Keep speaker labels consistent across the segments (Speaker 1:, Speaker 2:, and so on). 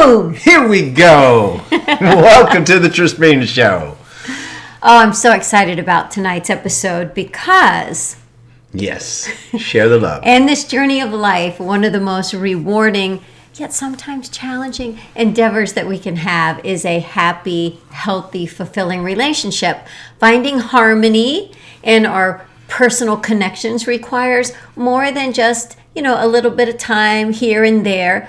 Speaker 1: Boom!
Speaker 2: Here we go. Welcome to the Trisbrina Show.
Speaker 1: Oh, I'm so excited about tonight's episode because...
Speaker 2: Yes, share the love.
Speaker 1: In this journey of life, one of the most rewarding, yet sometimes challenging endeavors that we can have is a happy, healthy, fulfilling relationship. Finding harmony in our personal connections requires more than just, a little bit of time here and there,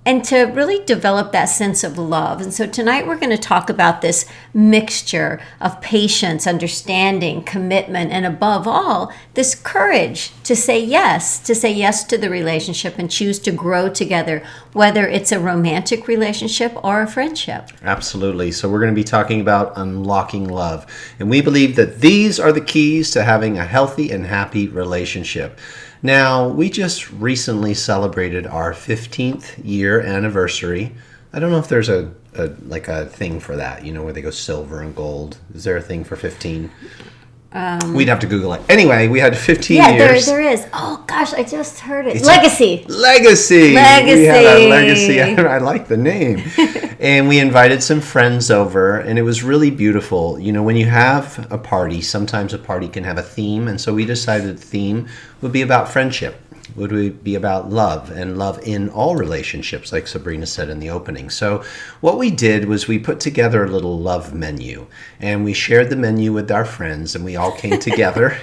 Speaker 1: and to really develop that sense of love. And so tonight we're going to talk about this mixture of patience, understanding, commitment, and above all, this courage to say yes to the relationship and choose to grow together, whether it's a romantic relationship or a friendship.
Speaker 2: Absolutely. So we're going to be talking about unlocking love. And we believe that these are the keys to having a healthy and happy relationship. Now, we just recently celebrated our 15th year anniversary. I don't know if there's a thing for that, where they go silver and gold. Is there a thing for 15? We'd have to Google it. Anyway, we had 15 years.
Speaker 1: Yeah, there is. Oh, gosh, I just heard it.
Speaker 2: It's
Speaker 1: Legacy.
Speaker 2: Legacy. We had our legacy. I like the name. And we invited some friends over, and it was really beautiful. When you have a party, sometimes a party can have a theme, and so we decided the theme would be about friendship. Would be about love, and love in all relationships, like Sabrina said in the opening. So what we did was we put together a little love menu, and we shared the menu with our friends, and we all came together.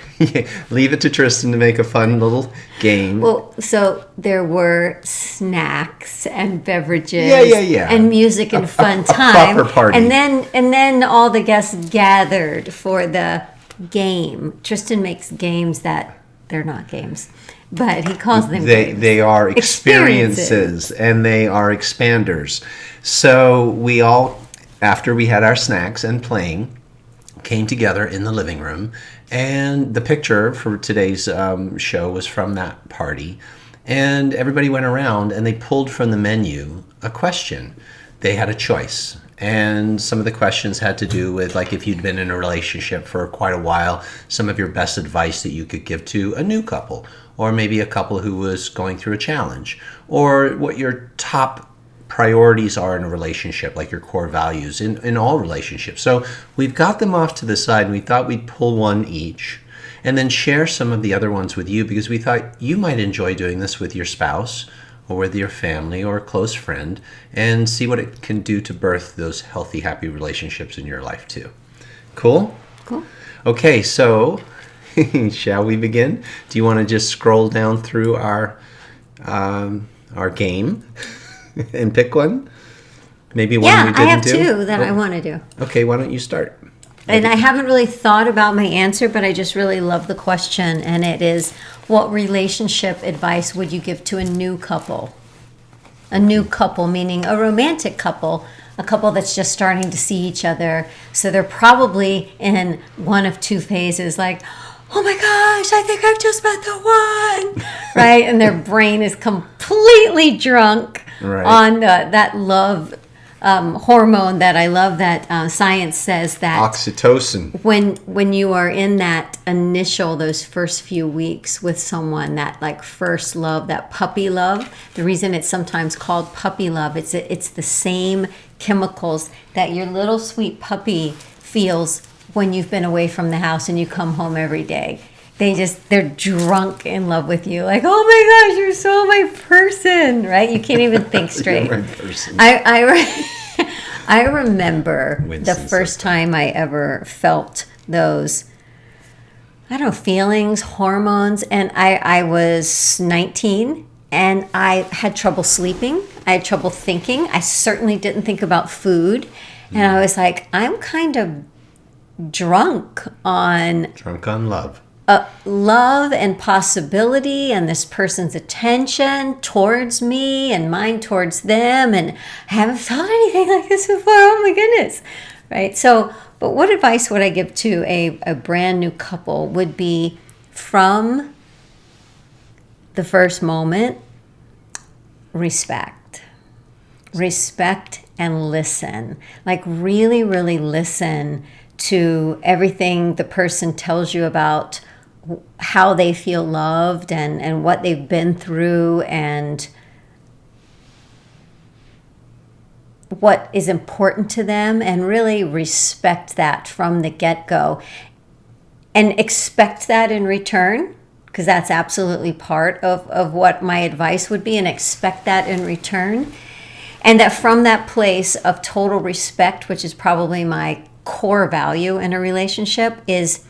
Speaker 2: Leave it to Tristan to make a fun little game.
Speaker 1: Well, so there were snacks and beverages
Speaker 2: Yeah.
Speaker 1: and music and fun time.
Speaker 2: A proper party.
Speaker 1: And then all the guests gathered for the game. Tristan makes games that they're not games. But he calls them games.
Speaker 2: They are experiences, and they are expanders. So we all, after we had our snacks and playing, came together in the living room. And the picture for today's show was from that party. And everybody went around and they pulled from the menu a question. They had a choice. And some of the questions had to do with, like, if you'd been in a relationship for quite a while, some of your best advice that you could give to a new couple, or maybe a couple who was going through a challenge, or what your top priorities are in a relationship, like your core values in all relationships. So we've got them off to the side, and we thought we'd pull one each and then share some of the other ones with you, because we thought you might enjoy doing this with your spouse or with your family or a close friend, and see what it can do to birth those healthy, happy relationships in your life too. Cool?
Speaker 1: Cool.
Speaker 2: Okay, so shall we begin? Do you want to just scroll down through our game and pick one? Maybe one we didn't do?
Speaker 1: Yeah, I have two that I want to do.
Speaker 2: Okay, why don't you start?
Speaker 1: And I haven't really thought about my answer, but I just really love the question, and it is, what relationship advice would you give to a new couple? A new couple, meaning a romantic couple, a couple that's just starting to see each other. So they're probably in one of two phases, like, oh my gosh, I think I've just met the one, right? And their brain is completely drunk on that love hormone that I love that science says that
Speaker 2: oxytocin.
Speaker 1: When you are in that those first few weeks with someone, that like first love, that puppy love, the reason it's sometimes called puppy love, it's the same chemicals that your little sweet puppy feels when you've been away from the house and you come home every day. They're drunk in love with you. Like, oh my gosh, you're so my person, right? You can't even think straight.
Speaker 2: You're my person.
Speaker 1: I remember
Speaker 2: Winston
Speaker 1: the first time I ever felt those, feelings, hormones, and I was 19, and I had trouble sleeping. I had trouble thinking. I certainly didn't think about food. And I was like, I'm kind of drunk on
Speaker 2: love.
Speaker 1: Love and possibility and this person's attention towards me and mine towards them, and I haven't felt anything like this before. Oh my goodness, right? So, but what advice would I give to a brand new couple would be, from the first moment, respect and listen. Like, really, really listen to everything the person tells you about how they feel loved and what they've been through, and what is important to them and really respect that from the get-go and expect that in return, because that's absolutely part of what my advice would be, and expect that in return. And that from that place of total respect, which is probably my core value in a relationship, is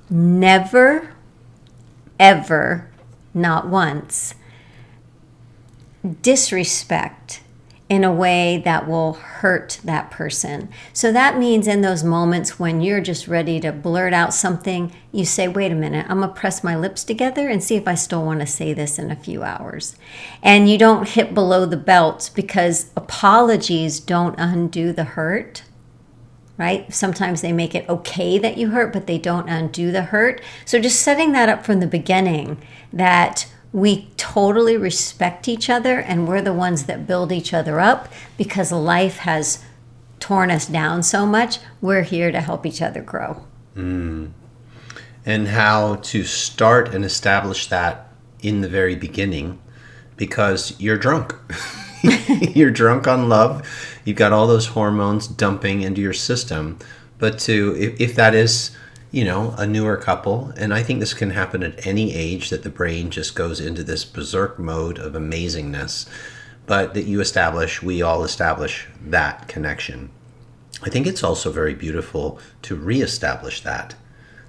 Speaker 1: never, ever, not once, disrespect in a way that will hurt that person. So that means in those moments when you're just ready to blurt out something, you say, wait a minute, I'm gonna press my lips together and see if I still wanna say this in a few hours. And you don't hit below the belt, because apologies don't undo the hurt, right? Sometimes they make it okay that you hurt, but they don't undo the hurt. So just setting that up from the beginning, that we totally respect each other and we're the ones that build each other up, because life has torn us down so much. We're here to help each other grow.
Speaker 2: And how to start and establish that in the very beginning, because you're drunk. You're drunk on love. You've got all those hormones dumping into your system. But if that is, a newer couple, and I think this can happen at any age, that the brain just goes into this berserk mode of amazingness, but that we all establish that connection. I think it's also very beautiful to reestablish that.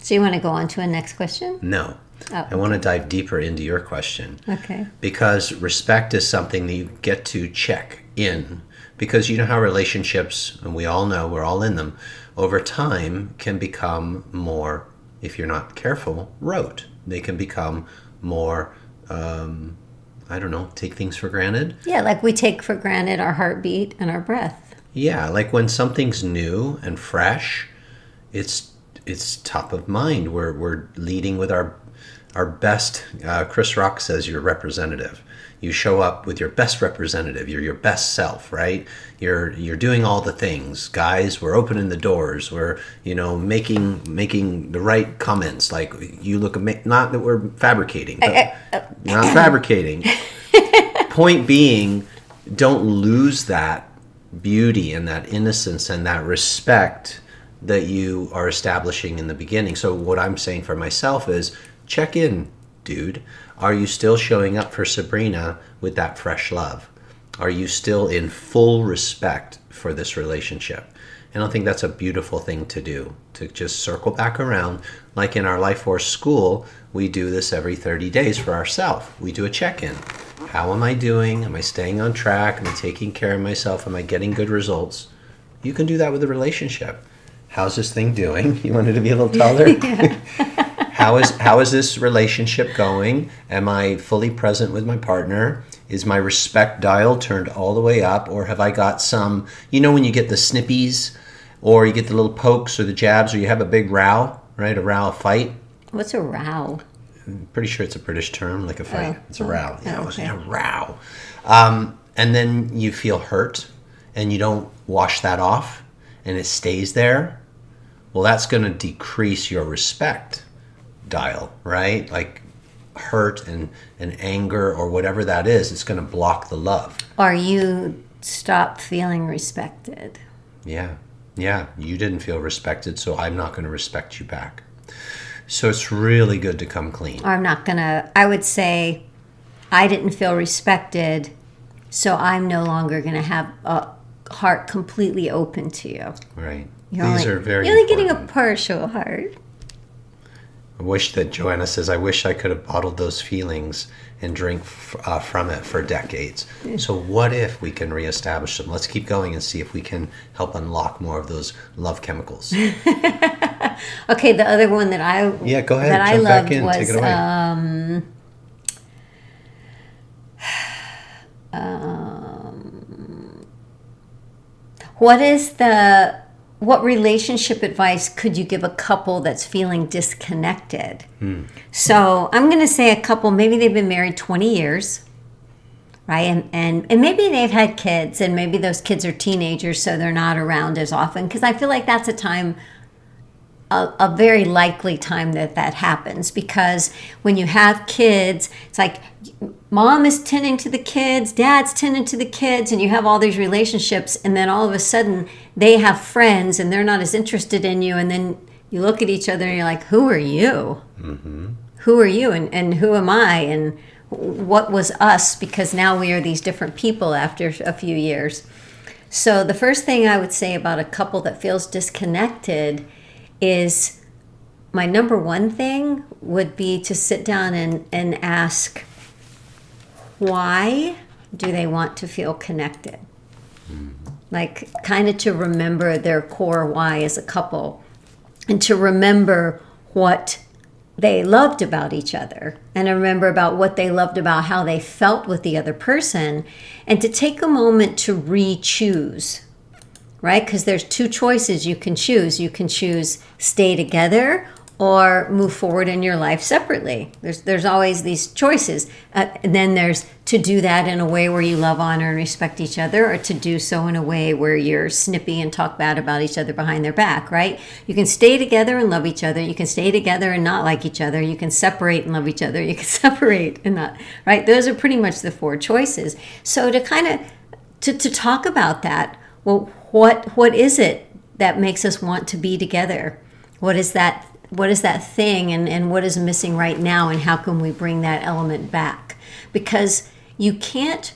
Speaker 1: So you want to go on to a next question?
Speaker 2: No.
Speaker 1: Oh.
Speaker 2: I want to dive deeper into your question.
Speaker 1: Okay.
Speaker 2: Because respect is something that you get to check in. Because you know how relationships, and we all know, we're all in them, over time can become more, if you're not careful, rote. They can become more, take things for granted.
Speaker 1: Yeah, like we take for granted our heartbeat and our breath.
Speaker 2: Yeah, like when something's new and fresh, it's top of mind. We're leading with our best. Chris Rock says you're representative. You show up with your best representative. You're your best self, right? You're doing all the things. Guys, we're opening the doors. We're making the right comments. Like, you look not that we're fabricating, but we're not fabricating. Point being, don't lose that beauty and that innocence and that respect that you are establishing in the beginning. So what I'm saying for myself is, check in, dude. Are you still showing up for Sabrina with that fresh love? Are you still in full respect for this relationship? And I think that's a beautiful thing to do, to just circle back around. Like in our Life Force school, we do this every 30 days for ourselves. We do a check-in. How am I doing? Am I staying on track? Am I taking care of myself? Am I getting good results? You can do that with a relationship. How's this thing doing? You wanted to be a little taller?
Speaker 1: Yeah.
Speaker 2: How is this relationship going? Am I fully present with my partner? Is my respect dial turned all the way up? Or have I got some, when you get the snippies, or you get the little pokes or the jabs, or you have a big row, right? A fight.
Speaker 1: What's a row?
Speaker 2: I'm pretty sure it's a British term, like a fight. It's a row.
Speaker 1: Okay.
Speaker 2: It was a row. And then you feel hurt and you don't wash that off and it stays there. Well, that's going to decrease your respect dial, right? Like hurt and anger or whatever that is, it's going to block the love.
Speaker 1: Or you stop feeling respected.
Speaker 2: Yeah. You didn't feel respected, so I'm not going to respect you back. So it's really good to come clean.
Speaker 1: Or I would say, I didn't feel respected, so I'm no longer going to have a heart completely open to you.
Speaker 2: Right.
Speaker 1: You're
Speaker 2: very
Speaker 1: You're only
Speaker 2: important.
Speaker 1: getting a partial heart.
Speaker 2: I wish that Joanna says, I wish I could have bottled those feelings and drink from it for decades. So what if we can reestablish them? Let's keep going and see if we can help unlock more of those love chemicals.
Speaker 1: Okay, the other one that I
Speaker 2: go ahead.
Speaker 1: that I
Speaker 2: Jump
Speaker 1: loved
Speaker 2: back in.
Speaker 1: was
Speaker 2: Take it away. What relationship advice could you give a couple that's feeling disconnected? So I'm going to say a couple, maybe they've been married 20 years, right? And maybe they've had kids, and maybe those kids are teenagers, so they're not around as often. Because I feel like that's a time
Speaker 1: a very likely time that happens, because when you have kids, it's like mom is tending to the kids, dad's tending to the kids, and you have all these relationships, and then all of a sudden they have friends and they're not as interested in you, and then you look at each other and you're like, who are you? Mm-hmm. Who are you, and who am I, and what was us? Because now we are these different people after a few years. So the first thing I would say about a couple that feels disconnected is, my number one thing would be to sit down and ask, why do they want to feel connected? Like, kind of to remember their core why as a couple, and to remember what they loved about each other, and remember about what they loved about how they felt with the other person, and to take a moment to re-choose, right? Because there's two choices you can choose. You can choose stay together or move forward in your life separately. There's always these choices. And then there's to do that in a way where you love, honor, and respect each other, or to do so in a way where you're snippy and talk bad about each other behind their back, right? You can stay together and love each other. You can stay together and not like each other. You can separate and love each other. You can separate and not, right? Those are pretty much the four choices. So to kind of, to talk about that, well, what is it that makes us want to be together? What is that thing, and what is missing right now, and how can we bring that element back? Because you can't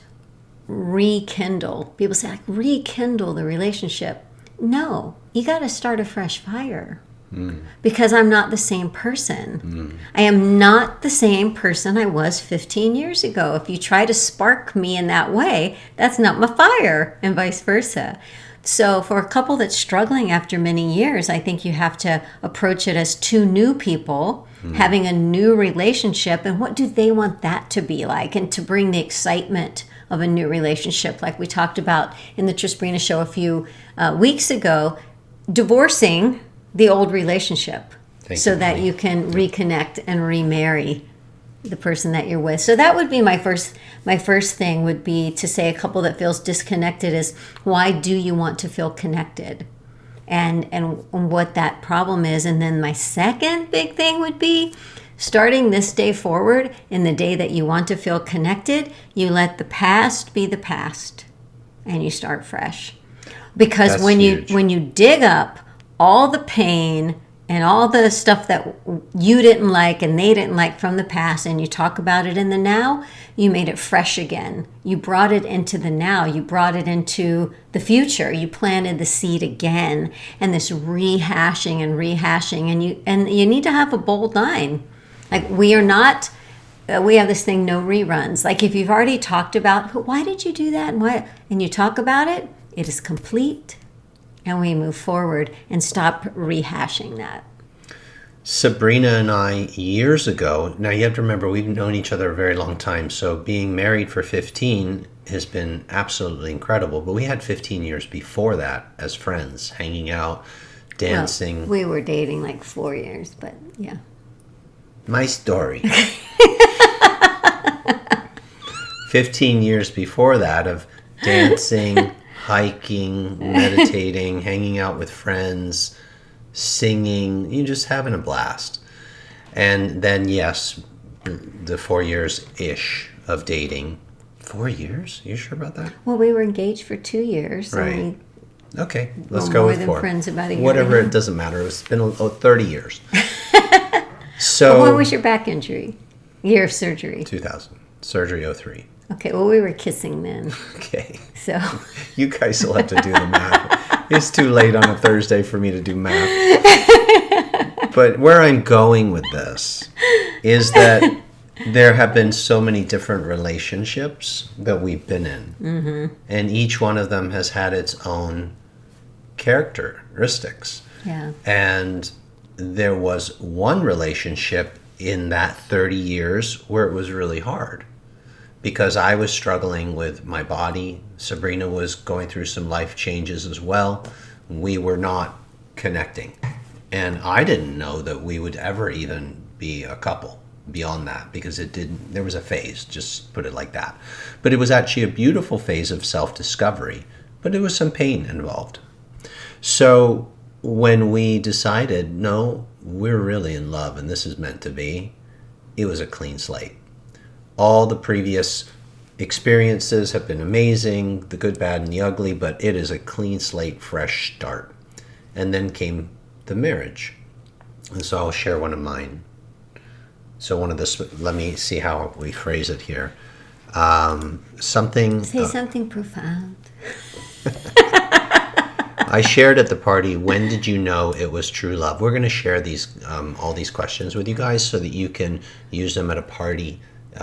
Speaker 1: rekindle. People say, like, rekindle the relationship. No, you got to start a fresh fire. Because I'm not the same person. I am not the same person I was 15 years ago. If you try to spark me in that way, that's not my fire, and vice versa. So for a couple that's struggling after many years, I think you have to approach it as two new people having a new relationship, and what do they want that to be like, and to bring the excitement of a new relationship, like we talked about in the Trisbrina Show a few weeks ago, divorcing the old relationship so that you can reconnect and remarry the person that you're with. So that would be my first thing, would be to say a couple that feels disconnected is, why do you want to feel connected, and what that problem is. And then my second big thing would be, starting this day forward, in the day that you want to feel connected, you let the past be the past and you start fresh. Because
Speaker 2: That's
Speaker 1: when
Speaker 2: huge.
Speaker 1: you dig up all the pain and all the stuff that you didn't like and they didn't like from the past, and you talk about it in the now, you made it fresh again. You brought it into the now. You brought it into the future. You planted the seed again, and this rehashing, and you need to have a bold line. Like, we have this thing, no reruns. Like, if you've already talked about, why did you do that, and why, and you talk about it, it is complete. And we move forward and stop rehashing that.
Speaker 2: Sabrina and I, years ago, now you have to remember, we've known each other a very long time, so being married for 15 has been absolutely incredible. But we had 15 years before that as friends, hanging out, dancing.
Speaker 1: Well, we were dating like 4 years, but yeah.
Speaker 2: My story. 15 years before that of dancing, hiking, meditating, hanging out with friends, singing, you just having a blast. And then, yes, the 4 years-ish of dating. 4 years? You sure about that?
Speaker 1: Well, we were engaged for 2 years.
Speaker 2: Right. Okay, let's
Speaker 1: Well,
Speaker 2: go
Speaker 1: more
Speaker 2: with
Speaker 1: than
Speaker 2: 4.
Speaker 1: friends about a year
Speaker 2: Whatever,
Speaker 1: and a
Speaker 2: it doesn't matter. It's been 30 years.
Speaker 1: But
Speaker 2: So,
Speaker 1: when was your back injury? Year of surgery?
Speaker 2: 2000. Surgery 03.
Speaker 1: Okay, well, we were kissing then.
Speaker 2: Okay.
Speaker 1: So
Speaker 2: You guys will have to do the math. It's too late on a Thursday for me to do math. But where I'm going with this is that there have been so many different relationships that we've been in. Mm-hmm. And each one of them has had its own characteristics.
Speaker 1: yeah.
Speaker 2: And there was one relationship in that 30 years where it was really hard, because I was struggling with my body. Sabrina was going through some life changes as well. We were not connecting. And I didn't know that we would ever even be a couple beyond that, because there was a phase, just put it like that. But it was actually a beautiful phase of self-discovery, but there was some pain involved. So when we decided, no, we're really in love and this is meant to be, it was a clean slate. All the previous experiences have been amazing, the good, bad, and the ugly, but it is a clean slate, fresh start. And then came the marriage. And so I'll share one of mine. So let me see how we phrase it here. Something.
Speaker 1: Say something profound.
Speaker 2: I shared at the party, when did you know it was true love? We're going to share these all these questions with you guys so that you can use them at a party.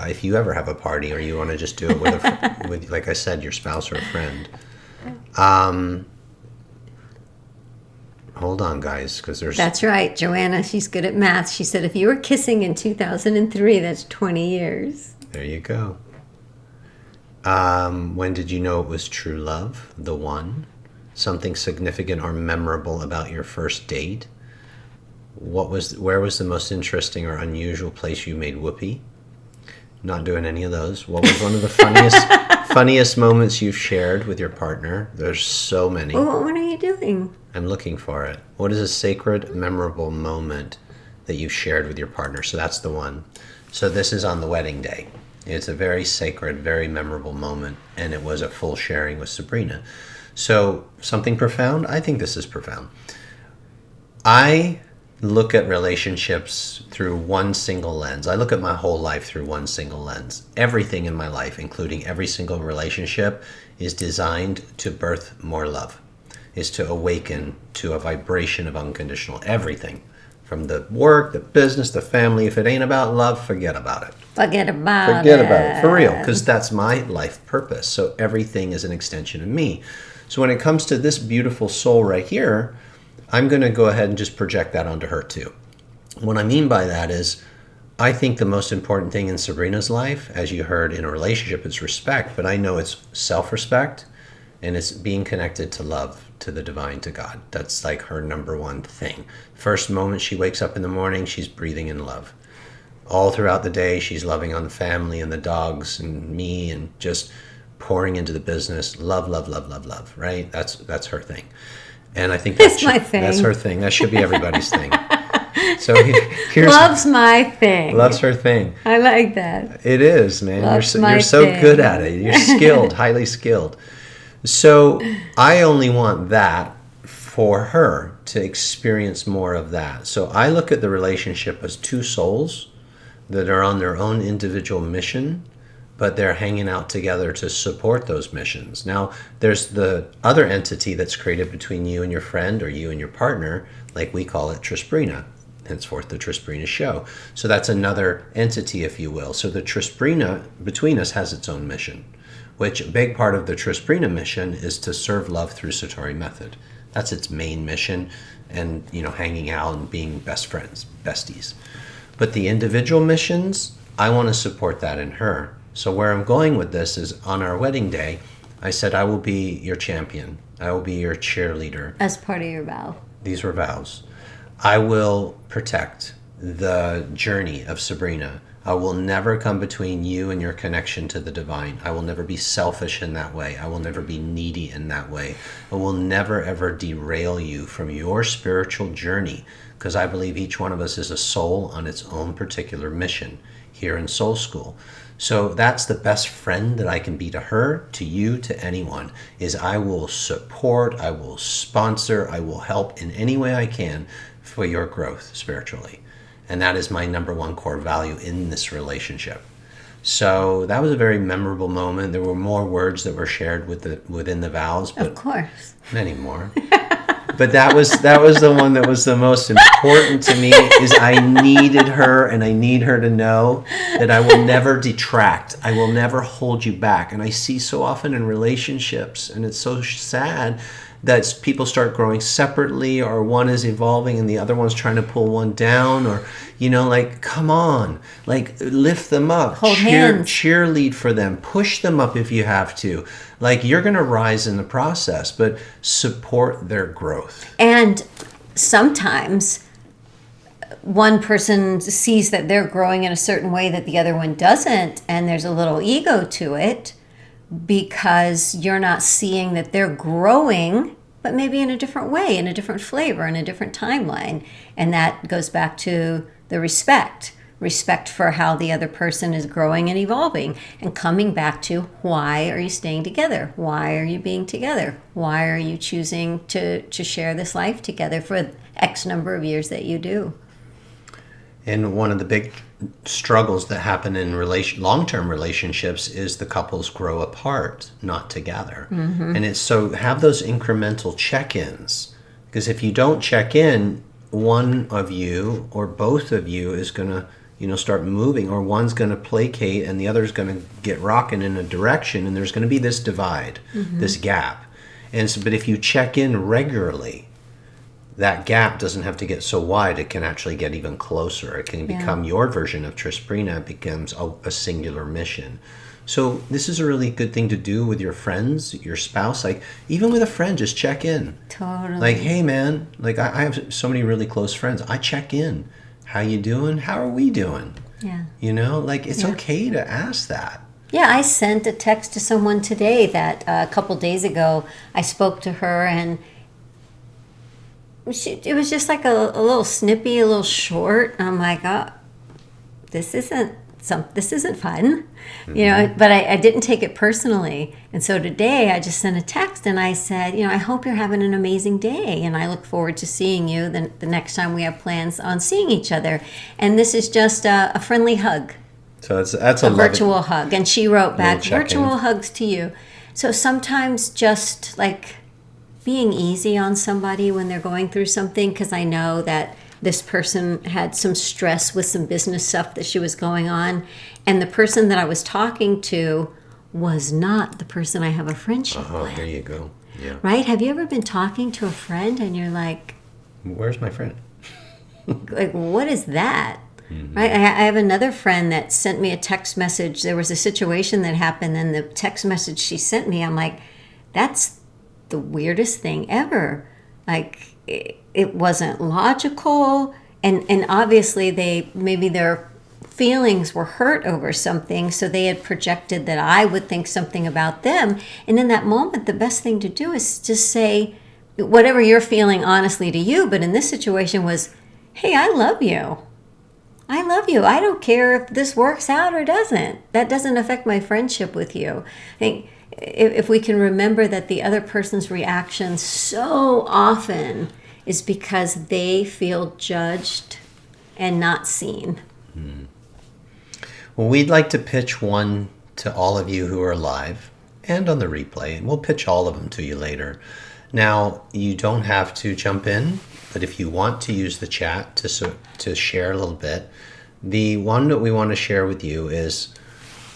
Speaker 2: If you ever have a party or you want to just do it with like I said, your spouse or a friend. Hold on, guys, because there's...
Speaker 1: That's right. Joanna, she's good at math. She said if you were kissing in 2003, that's 20 years.
Speaker 2: There you go. When did you know it was true love? The one. Something significant or memorable about your first date. Where was the most interesting or unusual place you made whoopee? Not doing any of those. What was one of the funniest moments you've shared with your partner? There's so many.
Speaker 1: Well, what are you doing?
Speaker 2: I'm looking for it. What is a sacred, memorable moment that you've shared with your partner? So that's the one. So this is on the wedding day. It's a very sacred, very memorable moment, and it was a full sharing with Sabrina. So something profound? I think this is profound. I look at relationships through one single lens. I look at my whole life through one single lens. Everything in my life, including every single relationship, is designed to birth more love, is to awaken to a vibration of unconditional everything. From the work, the business, the family. If it ain't about love, forget about it.
Speaker 1: Forget about
Speaker 2: it. For real, because that's my life purpose. So everything is an extension of me. So when it comes to this beautiful soul right here, I'm going to go ahead and just project that onto her too. What I mean by that is, I think the most important thing in Sabrina's life, as you heard in a relationship, is respect. But I know it's self-respect and it's being connected to love, to the divine, to God. That's like her number one thing. First moment she wakes up in the morning, she's breathing in love. All throughout the day, she's loving on the family and the dogs and me and just pouring into the business. Love, love, love, love, love, right? That's her thing. And I think
Speaker 1: that's my thing.
Speaker 2: That's her thing. That should be everybody's thing. So here's
Speaker 1: love's my thing.
Speaker 2: Love's her thing.
Speaker 1: I like that.
Speaker 2: It is, man.
Speaker 1: Love's
Speaker 2: You're so good at it. You're skilled, highly skilled. So I only want that for her to experience more of that. So I look at the relationship as two souls that are on their own individual mission, but they're hanging out together to support those missions. Now, there's the other entity that's created between you and your friend or you and your partner, like we call it Trisbrina, henceforth the Trisbrina Show. So that's another entity, if you will. So the Trisbrina between us has its own mission, which a big part of the Trisbrina mission is to serve love through Satori method. That's its main mission, and hanging out and being best friends, besties. But the individual missions, I want to support that in her. So where I'm going with this is on our wedding day, I said, I will be your champion. I will be your cheerleader.
Speaker 1: As part of your vow.
Speaker 2: These were vows. I will protect the journey of Sabrina. I will never come between you and your connection to the divine. I will never be selfish in that way. I will never be needy in that way. I will never, ever derail you from your spiritual journey, because I believe each one of us is a soul on its own particular mission here in Soul School. So that's the best friend that I can be to her, to you, to anyone, is I will support, I will sponsor, I will help in any way I can for your growth spiritually. And that is my number one core value in this relationship. So that was a very memorable moment. There were more words that were shared within the vows, but
Speaker 1: of course,
Speaker 2: many more. But that was the one that was the most important to me, is I needed her, and I need her to know that I will never detract. I will never hold you back. And I see so often in relationships, and it's so sad, that people start growing separately, or one is evolving and the other one's trying to pull one down, or come on, lift them up,
Speaker 1: hold hands,
Speaker 2: cheerlead for them, push them up if you have to. You're going to rise in the process, but support their growth.
Speaker 1: And sometimes one person sees that they're growing in a certain way that the other one doesn't, and there's a little ego to it, because you're not seeing that they're growing but maybe in a different way, in a different flavor, in a different timeline. And that goes back to the respect for how the other person is growing and evolving, and coming back to, why are you staying together? Why are you being together? Why are you choosing to share this life together for X number of years that you do?
Speaker 2: And one of the big struggles that happen in long-term relationships is the couples grow apart, not together. And it's so, have those incremental check-ins, because if you don't check in, one of you or both of you is going to start moving, or one's going to placate and the other's going to get rocking in a direction, and there's going to be this divide, this gap. And so, but if you check in regularly, that gap doesn't have to get so wide. It can actually get even closer. It can become your version of Trisbrina. It becomes a singular mission. So this is a really good thing to do with your friends, your spouse. Like, even with a friend, just check in.
Speaker 1: Totally.
Speaker 2: Like, hey man, like I have so many really close friends. I check in. How you doing? How are we doing?
Speaker 1: Yeah.
Speaker 2: Like, it's okay to ask that.
Speaker 1: Yeah, I sent a text to someone today that a couple days ago I spoke to her, and it was just like a little snippy, a little short. I'm like, oh, this isn't fun, but I didn't take it personally. And so today I just sent a text and I said, I hope you're having an amazing day, and I look forward to seeing you the next time we have plans on seeing each other. And this is just a friendly hug.
Speaker 2: So that's
Speaker 1: a virtual hug. And she wrote back,
Speaker 2: virtual
Speaker 1: hugs to you. So sometimes just like being easy on somebody when they're going through something, because I know that this person had some stress with some business stuff that she was going on, and the person that I was talking to was not the person I have a friendship with.
Speaker 2: There you go. Yeah.
Speaker 1: Right? Have you ever been talking to a friend and you're like,
Speaker 2: where's my friend?
Speaker 1: like, what is that? Right? I have another friend that sent me a text message. There was a situation that happened, and the text message she sent me, I'm like, that's the weirdest thing ever. Like, it wasn't logical, and obviously their feelings were hurt over something, so they had projected that I would think something about them. And in that moment, the best thing to do is just say whatever you're feeling honestly to you, but in this situation was, hey, I love you. I love you. I don't care if this works out or doesn't. That doesn't affect my friendship with you. I think if we can remember that the other person's reaction so often is because they feel judged and not seen.
Speaker 2: Well, we'd like to pitch one to all of you who are live and on the replay, and we'll pitch all of them to you later. Now, you don't have to jump in, but if you want to use the chat to share a little bit, the one that we want to share with you is,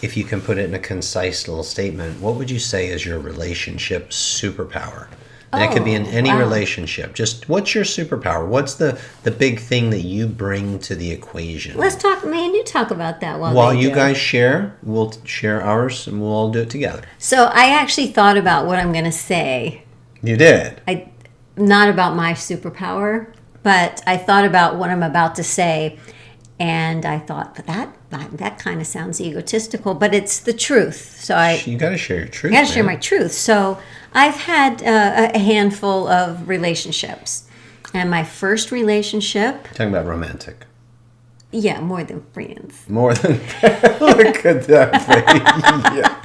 Speaker 2: if you can put it in a concise little statement, what would you say is your relationship superpower? And it could be in any relationship. Just, what's your superpower? What's the big thing that you bring to the equation?
Speaker 1: Let's talk, me and you talk about that
Speaker 2: while you guys share. We'll share ours and we'll all do it together.
Speaker 1: So I actually thought about what I'm going to say.
Speaker 2: You did?
Speaker 1: Not about my superpower, but I thought about what I'm about to say. And I thought, but that kind of sounds egotistical, but it's the truth. So
Speaker 2: you got to share your truth.
Speaker 1: I got to share my truth. So I've had a handful of relationships, and my first relationship.
Speaker 2: Talking about romantic.
Speaker 1: Yeah, more than friends.
Speaker 2: More than look at that face. Yeah.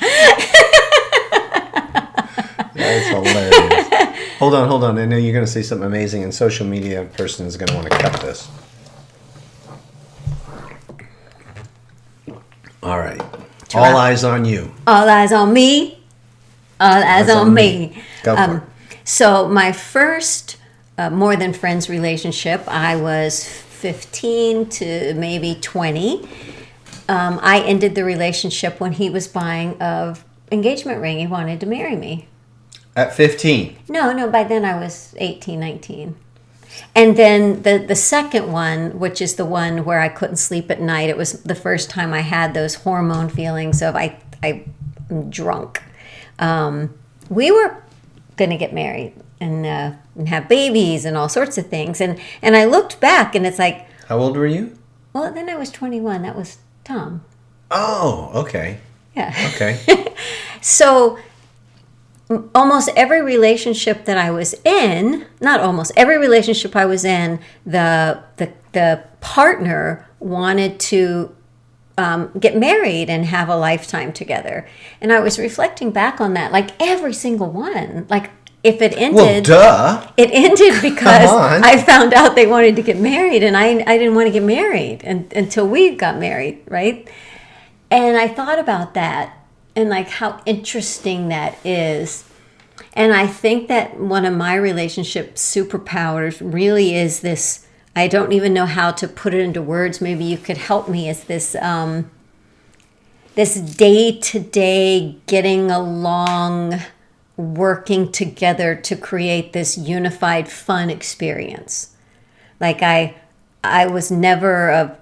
Speaker 2: That's hilarious. Hold on. I know you're going to say something amazing, and social media person is going to want to cut this. All right. All eyes on you.
Speaker 1: All eyes on me. All eyes on me.
Speaker 2: Go for it.
Speaker 1: So my first more than friends relationship, I was 15 to maybe 20. I ended the relationship when he was buying an engagement ring. He wanted to marry me.
Speaker 2: At 15?
Speaker 1: No, by then I was 18, 19. And then the second one, which is the one where I couldn't sleep at night, it was the first time I had those hormone feelings of I'm drunk. We were going to get married and have babies and all sorts of things. And I looked back and it's like...
Speaker 2: How old were you?
Speaker 1: Well, then I was 21. That was Tom.
Speaker 2: Oh, okay.
Speaker 1: Yeah.
Speaker 2: Okay.
Speaker 1: So almost every relationship that I was in, not almost every relationship I was in, the partner wanted to get married and have a lifetime together. And I was reflecting back on that, like every single one. Like if it ended,
Speaker 2: well, duh.
Speaker 1: It ended because I found out they wanted to get married, and I didn't want to get married until we got married, right? And I thought about that and like how interesting that is. And I think that one of my relationship superpowers really is this. I don't even know how to put it into words. Maybe you could help me. Is this this day-to-day getting along, working together to create this unified, fun experience? Like I was never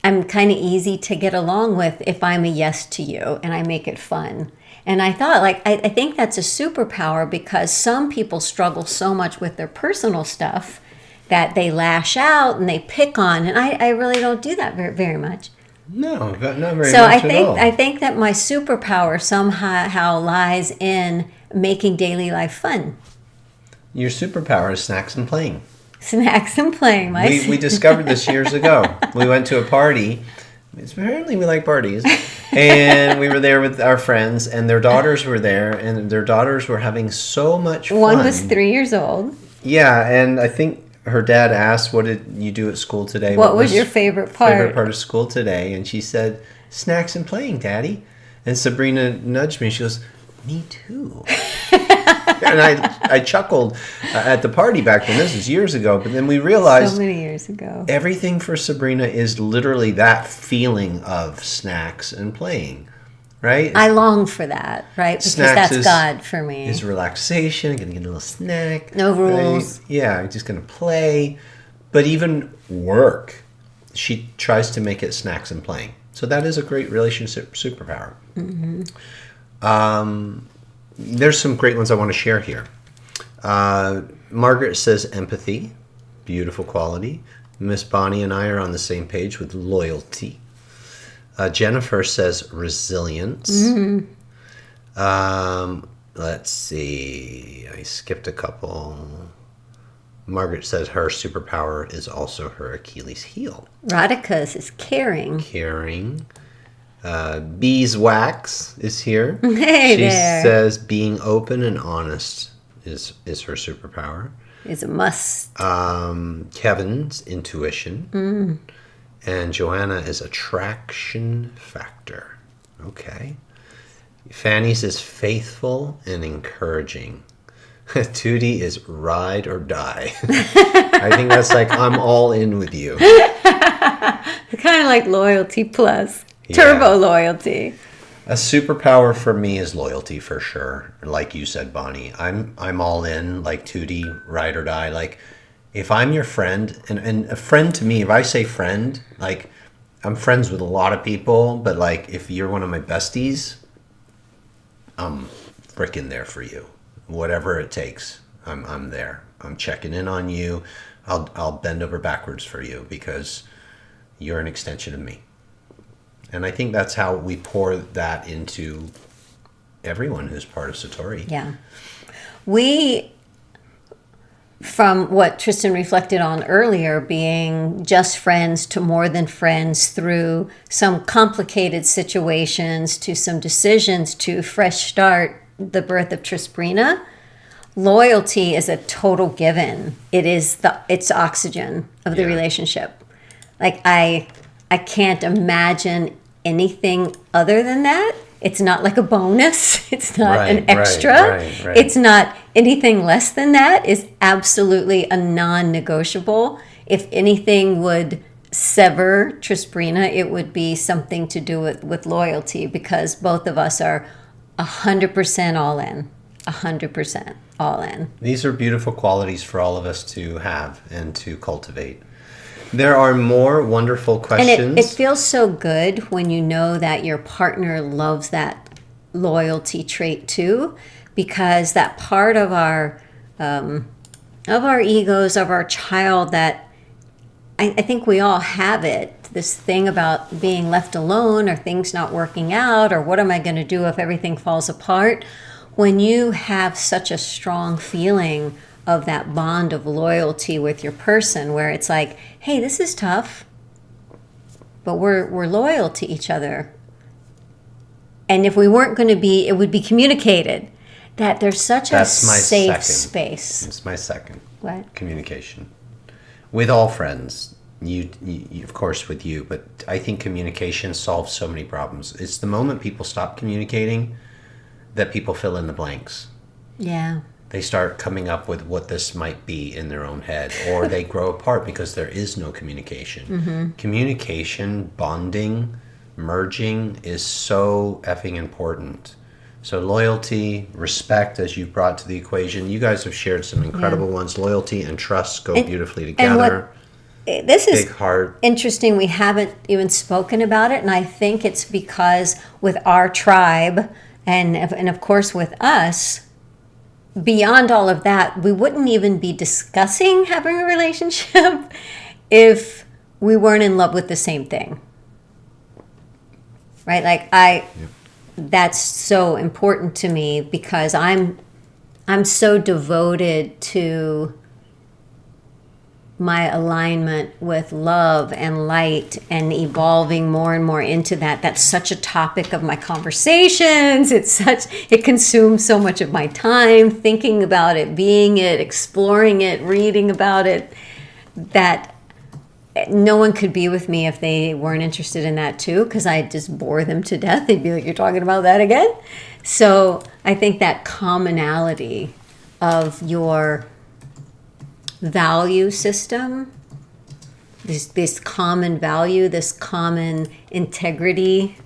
Speaker 1: I'm kind of easy to get along with if I'm a yes to you and I make it fun. And I thought, like, I think that's a superpower, because some people struggle so much with their personal stuff that they lash out and they pick on. And I really don't do that very, very much.
Speaker 2: No, not very much
Speaker 1: at all.
Speaker 2: So
Speaker 1: I think that my superpower somehow lies in making daily life fun.
Speaker 2: Your superpower is snacks and playing.
Speaker 1: Snacks and playing.
Speaker 2: We discovered this years ago. We went to a party. Apparently we like parties. And we were there with our friends, and their daughters were there, and their daughters were having so much fun.
Speaker 1: One was 3 years old.
Speaker 2: Yeah, and I think her dad asked, what did you do at school today?
Speaker 1: What was your favorite part?
Speaker 2: Favorite part of school today? And she said, snacks and playing, Daddy. And Sabrina nudged me. She goes, me too. And I chuckled at the party back then. This was years ago. But then we realized...
Speaker 1: So many years ago.
Speaker 2: Everything for Sabrina is literally that feeling of snacks and playing, right?
Speaker 1: I long for that, right? Because that's God for me.
Speaker 2: It's relaxation. I'm going to get a little snack.
Speaker 1: No rules.
Speaker 2: Right? Yeah, I'm just going to play. But even work, she tries to make it snacks and playing. So that is a great relationship superpower. Mm-hmm. There's some great ones I want to share here. Margaret says empathy, beautiful quality. Miss Bonnie and I are on the same page with loyalty. Jennifer says resilience. Mm-hmm. Let's see. I skipped a couple. Margaret says her superpower is also her Achilles heel.
Speaker 1: Radhika's is caring.
Speaker 2: Caring. Beeswax is here.
Speaker 1: Hey,
Speaker 2: she
Speaker 1: there.
Speaker 2: says being open and honest is her superpower.
Speaker 1: Is a must.
Speaker 2: Kevin's intuition. And Joanna is attraction factor. Okay. Fanny's is faithful and encouraging. Tootie is ride or die. I think that's like, I'm all in with you.
Speaker 1: Kind of like loyalty plus. Turbo loyalty.
Speaker 2: A superpower for me is loyalty, for sure. Like you said, Bonnie, I'm all in, like Tootie, ride or die. Like, if I'm your friend, and a friend to me, if I say friend, like, I'm friends with a lot of people, but like, if you're one of my besties, I'm freaking there for you. Whatever it takes, I'm there. I'm checking in on you. I'll bend over backwards for you, because you're an extension of me. And I think that's how we pour that into everyone who's part of Satori.
Speaker 1: Yeah. We, from what Tristan reflected on earlier, being just friends to more than friends, through some complicated situations to some decisions to fresh start, the birth of Trisbrina, loyalty is a total given. It's oxygen of the relationship. Like I can't imagine anything other than that. It's not like a bonus. It's not an extra.
Speaker 2: Right.
Speaker 1: It's not anything less than that. Is absolutely a non-negotiable. If anything would sever Trisbrina, it would be something to do with loyalty, because both of us are 100% all in. 100% all in.
Speaker 2: These are beautiful qualities for all of us to have and to cultivate. There are more wonderful questions.
Speaker 1: And it feels so good when you know that your partner loves that loyalty trait too, because that part of our egos, of our child, that I think we all have it, this thing about being left alone or things not working out or what am I going to do if everything falls apart. When you have such a strong feeling of that bond of loyalty with your person where it's like, hey, this is tough, but we're loyal to each other. And if we weren't going to be, it would be communicated that there's such a safe space.
Speaker 2: It's my second.
Speaker 1: What?
Speaker 2: Communication. With all friends. You, of course, with you, but I think communication solves so many problems. It's the moment people stop communicating that people fill in the blanks.
Speaker 1: Yeah.
Speaker 2: They start coming up with what this might be in their own head, or they grow apart because there is no communication. Mm-hmm. Communication, bonding, merging is so effing important. So loyalty, respect, as you brought to the equation. You guys have shared some incredible ones. Loyalty and trust go beautifully together.
Speaker 1: This is
Speaker 2: big heart.
Speaker 1: Interesting. We haven't even spoken about it, and I think it's because with our tribe and of course with us, beyond all of that, we wouldn't even be discussing having a relationship if we weren't in love with the same thing. Right? Like that's so important to me because I'm so devoted to my alignment with love and light and evolving more and more into that. That's such a topic of my conversations. It consumes so much of my time thinking about it, being it, exploring it, reading about it, that no one could be with me if they weren't interested in that too, because I'd just bore them to death. They'd be like, you're talking about that again? So I think that commonality of your value system, this common value, this common integrity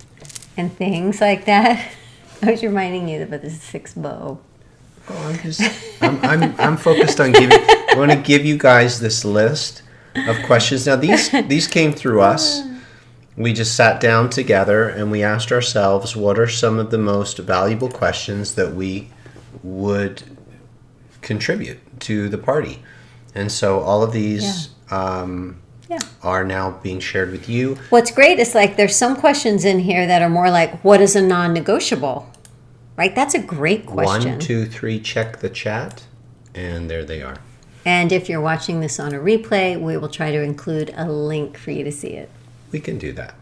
Speaker 1: and things like that. I was reminding you about the 6 bow.
Speaker 2: I'm focused on I want to give you guys this list of questions. Now these came through us. We just sat down together and we asked ourselves, what are some of the most valuable questions that we would contribute to the party? And so all of these are now being shared with you.
Speaker 1: What's great is like there's some questions in here that are more like, what is a non-negotiable? Right? That's a great question.
Speaker 2: 1, 2, 3, check the chat. And there they are.
Speaker 1: And if you're watching this on a replay, we will try to include a link for you to see it.
Speaker 2: We can do that.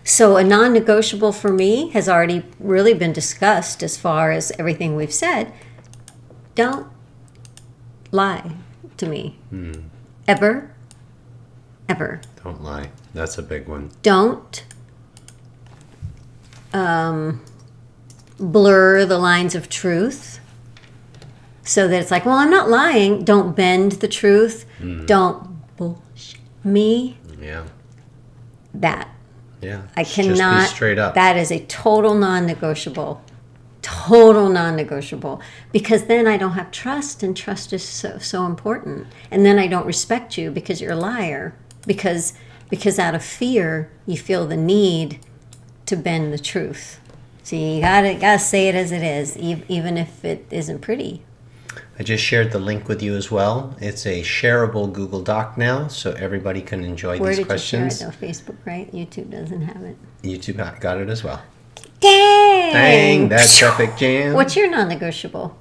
Speaker 1: So a non-negotiable for me has already really been discussed as far as everything we've said. Don't lie to me. Ever.
Speaker 2: Don't lie. That's a big one.
Speaker 1: Don't blur the lines of truth so that it's like, well, I'm not lying. Don't bend the truth. Don't bullshit me.
Speaker 2: Yeah.
Speaker 1: That.
Speaker 2: Yeah.
Speaker 1: I cannot.
Speaker 2: Just be straight up.
Speaker 1: That is a total non-negotiable. Total non-negotiable. Because then I don't have trust, and trust is so important. And then I don't respect you because you're a liar. Because out of fear, you feel the need to bend the truth. So you gotta say it as it is, even if it isn't pretty.
Speaker 2: I just shared the link with you as well. It's a shareable Google Doc now, so everybody can enjoy these questions.
Speaker 1: Where did you share it though? Facebook, right? YouTube doesn't have it.
Speaker 2: YouTube got it as well.
Speaker 1: Dang!
Speaker 2: That's epic jam.
Speaker 1: What's your non-negotiable?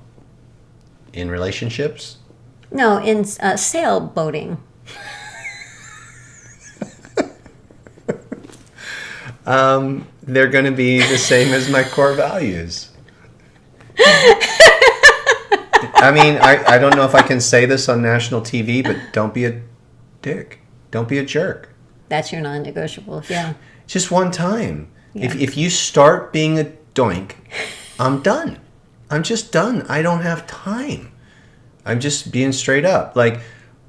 Speaker 2: In relationships?
Speaker 1: No, in sailboating.
Speaker 2: They're going to be the same as my core values. I mean, I don't know if I can say this on national TV, but don't be a dick. Don't be a jerk.
Speaker 1: That's your non-negotiable, yeah.
Speaker 2: Just one time.
Speaker 1: Yeah.
Speaker 2: If you start being a doink, I'm done. I'm just done. I don't have time. I'm just being straight up. Like,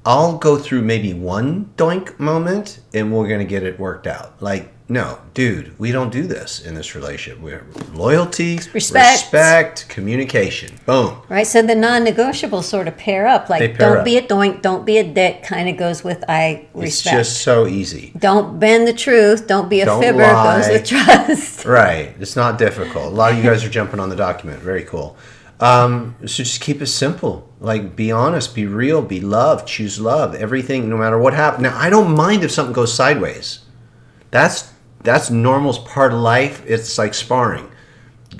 Speaker 2: I'll go through maybe one doink moment and we're going to get it worked out. Like, no, dude, we don't do this in this relationship. We're loyalty, respect, communication. Boom.
Speaker 1: Right, so the non-negotiables sort of pair up. Like, don't be a doink, don't be a dick, kind of goes with I respect.
Speaker 2: It's just so easy.
Speaker 1: Don't bend the truth, don't be a fibber,
Speaker 2: lie.
Speaker 1: goes with trust.
Speaker 2: Right, it's not difficult. A lot of you guys are jumping on the document. Very cool. So just keep it simple. Like, be honest, be real, be love, choose love. Everything, no matter what happens. Now, I don't mind if something goes sideways. That's normal, it's part of life. It's like sparring.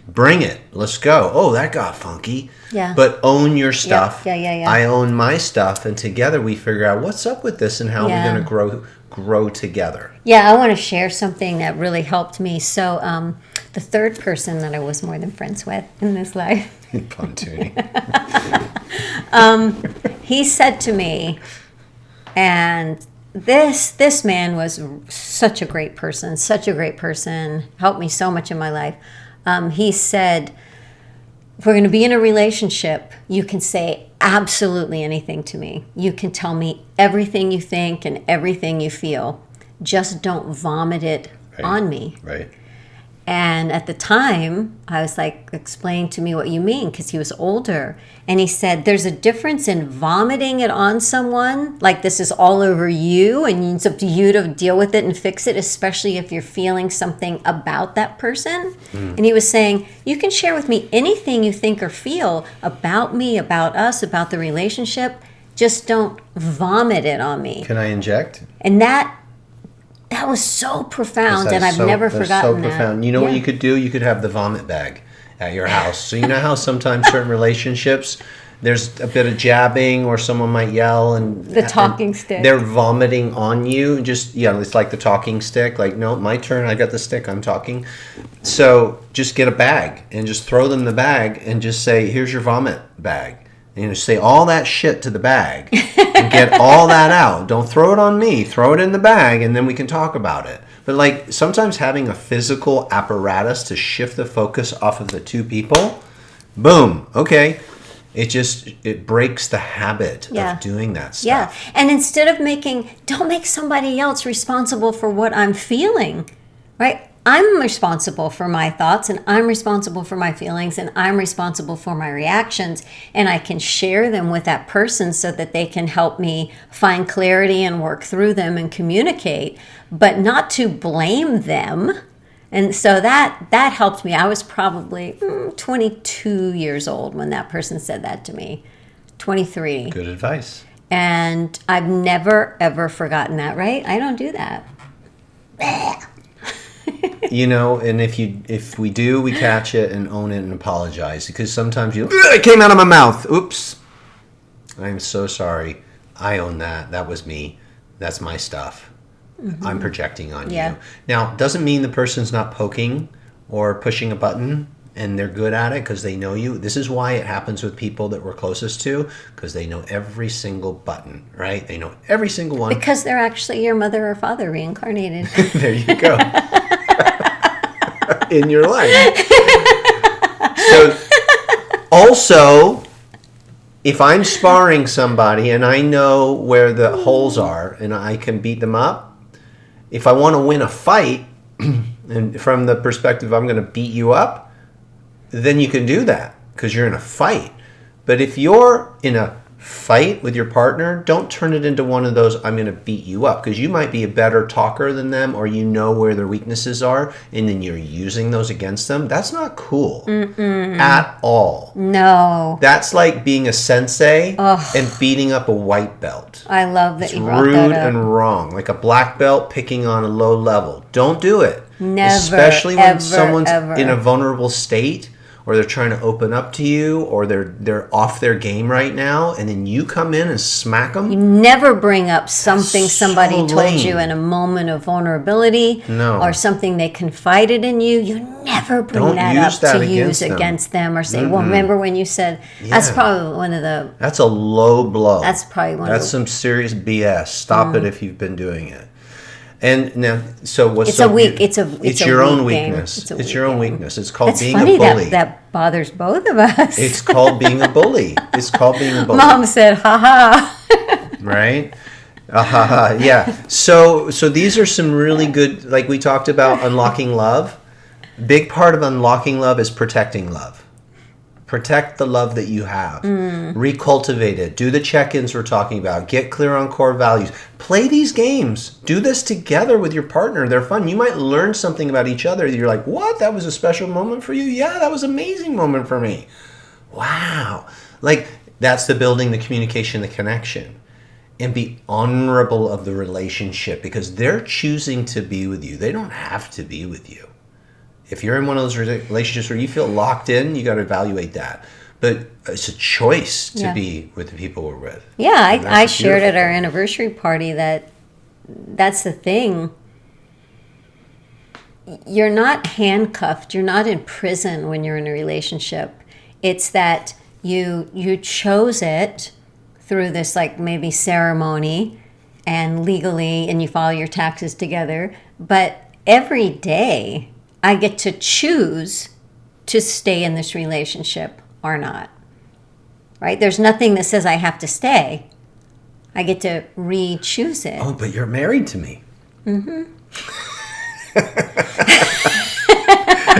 Speaker 2: Bring it. Let's go. Oh, that got funky.
Speaker 1: Yeah.
Speaker 2: But own your stuff.
Speaker 1: Yeah.
Speaker 2: I own my stuff, and together we figure out what's up with this and how we're going to grow together.
Speaker 1: Yeah, I want to share something that really helped me. So, the third person that I was more than friends with in this life.
Speaker 2: Pontoony.
Speaker 1: He said to me, and this man was such a great person, helped me so much in my life. He said, if we're going to be in a relationship, you can say absolutely anything to me. You can tell me everything you think and everything you feel. Just don't vomit it on me.
Speaker 2: Right.
Speaker 1: And at the time, I was like, explain to me what you mean, because he was older. And he said, there's a difference in vomiting it on someone, like this is all over you, and it's up to you to deal with it and fix it, especially if you're feeling something about that person. And he was saying, you can share with me anything you think or feel about me, about us, about the relationship. Just don't vomit it on me.
Speaker 2: Can I inject?
Speaker 1: And that was so profound, and I've never forgotten that.
Speaker 2: Profound. You know what you could do? You could have the vomit bag at your house. So you know how sometimes certain relationships, there's a bit of jabbing, or someone might yell, and
Speaker 1: the talking stick.
Speaker 2: They're vomiting on you. Just it's like the talking stick. Like, no, my turn. I got the stick. I'm talking. So just get a bag and just throw them the bag and just say, "Here's your vomit bag." And say all that shit to the bag and get all that out. Don't throw it on me. Throw it in the bag, and then we can talk about it. But like sometimes having a physical apparatus to shift the focus off of the two people, boom, okay. It breaks the habit of doing that stuff.
Speaker 1: Yeah, and instead of don't make somebody else responsible for what I'm feeling, right? I'm responsible for my thoughts, and I'm responsible for my feelings, and I'm responsible for my reactions, and I can share them with that person so that they can help me find clarity and work through them and communicate, but not to blame them. And so that helped me. I was probably 22 years old when that person said that to me. 23.
Speaker 2: Good advice.
Speaker 1: And I've never, ever forgotten that, right? I don't do that.
Speaker 2: And if we do, we catch it and own it and apologize, because sometimes it came out of my mouth. Oops. I am so sorry. I own that. That was me. That's my stuff. Mm-hmm. I'm projecting on you. Now, doesn't mean the person's not poking or pushing a button and they're good at it because they know you. This is why it happens with people that we're closest to, because they know every single button, right? They know every single one.
Speaker 1: Because they're actually your mother or father reincarnated.
Speaker 2: There you go. In your life. So also, if I'm sparring somebody and I know where the holes are and I can beat them up, if I want to win a fight, and from the perspective I'm going to beat you up, then you can do that because you're in a fight. But if you're in a fight with your partner, don't turn it into one of those I'm going to beat you up, because you might be a better talker than them, or you know where their weaknesses are and then you're using those against them. That's not cool at all.
Speaker 1: No.
Speaker 2: That's like being a sensei and beating up a white belt.
Speaker 1: I love that you brought that up.
Speaker 2: Rude and wrong. Like a black belt picking on a low level. Don't do it.
Speaker 1: Never.
Speaker 2: Especially when someone's
Speaker 1: ever.
Speaker 2: in a vulnerable state, or they're trying to open up to you, or they're off their game right now, and then you come in and smack them.
Speaker 1: You never bring up something somebody told
Speaker 2: lame.
Speaker 1: you in a moment of vulnerability, or something they confided in you. You never bring that up to use against them, or say, well, remember when you said, that's probably one of the...
Speaker 2: That's a low blow.
Speaker 1: That's probably one of the...
Speaker 2: That's some serious BS. Stop it if you've been doing it. And now, so what's
Speaker 1: it's
Speaker 2: it's your own weakness. It's your own weakness. It's called being a bully.
Speaker 1: That bothers both of us.
Speaker 2: It's called being a bully. It's called being a bully.
Speaker 1: Mom said, "Ha ha."
Speaker 2: Right? Yeah. So these are some really good, like we talked about, unlocking love. Big part of unlocking love is protecting love. Protect the love that you have. Recultivate it. Do the check-ins we're talking about. Get clear on core values. Play these games. Do this together with your partner. They're fun. You might learn something about each other. You're like, what? That was a special moment for you? Yeah, that was an amazing moment for me. wow. Like, that's the building, the communication, the connection. And be honorable of the relationship, because they're choosing to be with you. They don't have to be with you. If you're in one of those relationships where you feel locked in, you got to evaluate that. But it's a choice to be with the people we're with.
Speaker 1: Yeah, I shared at our anniversary party that's the thing. You're not handcuffed. You're not in prison when you're in a relationship. It's that you chose it through this, like, maybe ceremony and legally, and you file your taxes together. But every day I get to choose to stay in this relationship or not. Right? There's nothing that says I have to stay. I get to re-choose it.
Speaker 2: Oh, but you're married to me. Mm-hmm.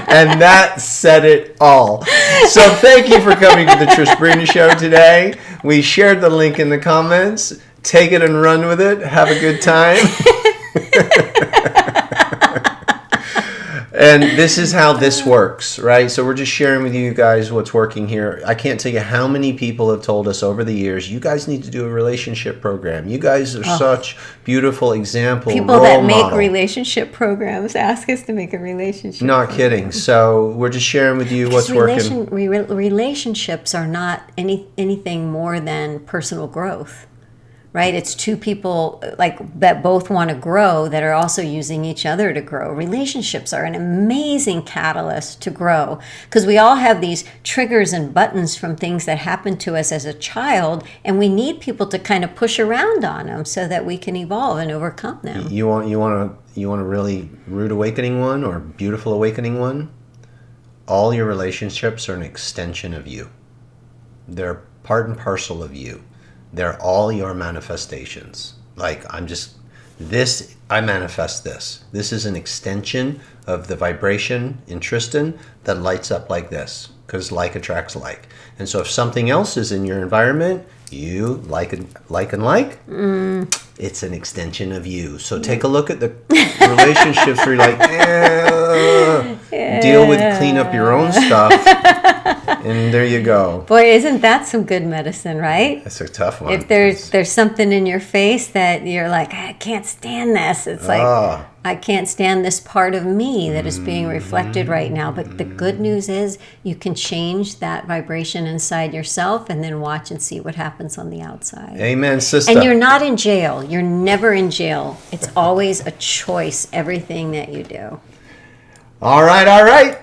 Speaker 2: And that said it all. So thank you for coming to the Trisbrina Show today. We shared the link in the comments. Take it and run with it. Have a good time. And this is how this works, right? So we're just sharing with you guys what's working here. I can't tell you how many people have told us over the years, you guys need to do a relationship program. You guys are such beautiful example,
Speaker 1: people
Speaker 2: role
Speaker 1: that make
Speaker 2: model.
Speaker 1: Relationship programs ask us to make a relationship
Speaker 2: Not
Speaker 1: program.
Speaker 2: kidding. So we're just sharing with you what's working.
Speaker 1: Relationships are not anything more than personal growth. Right? It's two people like that both want to grow that are also using each other to grow. Relationships are an amazing catalyst to grow, because we all have these triggers and buttons from things that happened to us as a child, and we need people to kind of push around on them so that we can evolve and overcome them.
Speaker 2: You want a really rude awakening one or beautiful awakening one? All your relationships are an extension of you. They're part and parcel of you. They're all your manifestations. Like, I manifest this. This is an extension of the vibration in Tristan that lights up like this, because like attracts like. And so if something else is in your environment, you like, it's an extension of you. So take a look at the relationships where you're like, deal with, clean up your own stuff. And there you go.
Speaker 1: Boy, isn't that some good medicine, right?
Speaker 2: That's a tough one.
Speaker 1: If there's something in your face that you're like, I can't stand this. It's like, I can't stand this part of me that is being reflected right now. But the good news is you can change that vibration inside yourself and then watch and see what happens on the outside.
Speaker 2: Amen, sister.
Speaker 1: And you're not in jail. You're never in jail. It's always a choice, everything that you do.
Speaker 2: All right.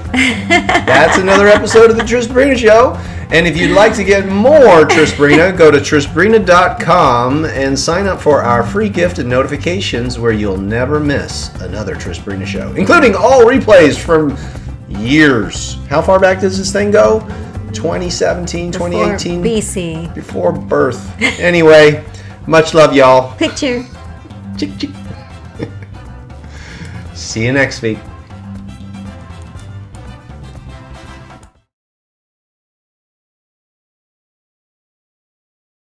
Speaker 2: That's another episode of the Trisbrina Show. And if you'd like to get more Trisbrina, go to trisbrina.com and sign up for our free gift and notifications, where you'll never miss another Trisbrina Show, including all replays from years. How far back does this thing go? 2017, 2018?
Speaker 1: BC.
Speaker 2: Before birth. Anyway, much love, y'all.
Speaker 1: Picture.
Speaker 2: See you next week.